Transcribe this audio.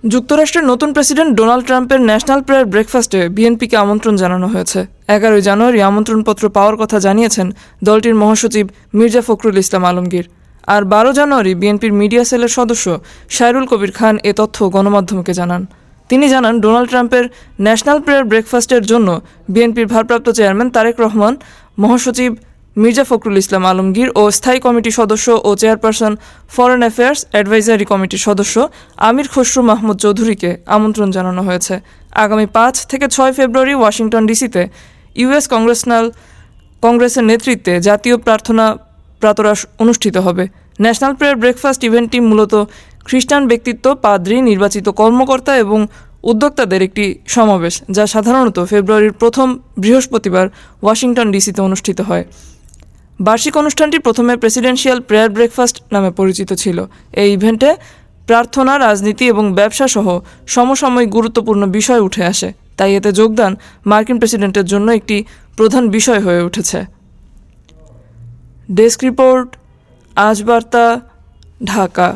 যুক্তরাষ্ট্রের নতুন president Donald ট্রাম্পের ন্যাশনাল প্রেয়ার ব্রেকফাস্টে বিএনপিকে আমন্ত্রণ জানানো হয়েছে। 11 জানুয়ারি আমন্ত্রণপত্র পাওয়ার কথা জানিয়েছেন দলটির মহাসচিব মির্জা ফখরুল ইসলাম আলমগীর। আর 12 জানুয়ারি বিএনপির মিডিয়া সেলের সদস্য সাইরুল কবির খান এ তথ্য গণমাধ্যমকে জানান। তিনি জানান, ডোনাল্ড ট্রাম্পের ন্যাশনাল প্রেয়ার ব্রেকফাস্টের জন্য বিএনপির ভারপ্রাপ্ত চেয়ারম্যান তারেক রহমান, মহাসচিব মির্জা ফখরুল ইসলাম আলমগীর ও স্থায়ী কমিটির সদস্য ও চেয়ারপারসন ফরেন অ্যাফেয়ার্স অ্যাডভাইজারি কমিটির সদস্য আমির খসরু মাহমুদ চৌধুরীকে আমন্ত্রণ জানানো হয়েছে। আগামী 5 থেকে 6 ফেব্রুয়ারি ওয়াশিংটন ডিসিতে ইউএস কংগ্রেসের নেতৃত্বে জাতীয় প্রাতরাশ অনুষ্ঠিত হবে। ন্যাশনাল প্রেয়ার ব্রেকফাস্ট ইভেন্টটি মূলত খ্রিস্টান ব্যক্তিত্ব, পাদ্রী, নির্বাচিত কর্মকর্তা এবং উদ্যোক্তাদের একটি সমাবেশ, যা সাধারণত ফেব্রুয়ারির প্রথম বৃহস্পতিবার ওয়াশিংটন ডিসিতে অনুষ্ঠিত হয়। বার্ষিক অনুষ্ঠানটি প্রথমে প্রেসিডেন্সিয়াল প্রেয়ার ব্রেকফাস্ট নামে পরিচিত ছিল। এই ইভেন্টে প্রার্থনা, রাজনীতি এবং ব্যবসা সহ সমসাময়িক গুরুত্বপূর্ণ বিষয় উঠে আসে, তাই এতে যোগদান মার্কিন প্রেসিডেন্টের জন্য একটি প্রধান বিষয় হয়ে উঠেছে। ডেস্ক রিপোর্ট, আজ বার্তা, ঢাকা।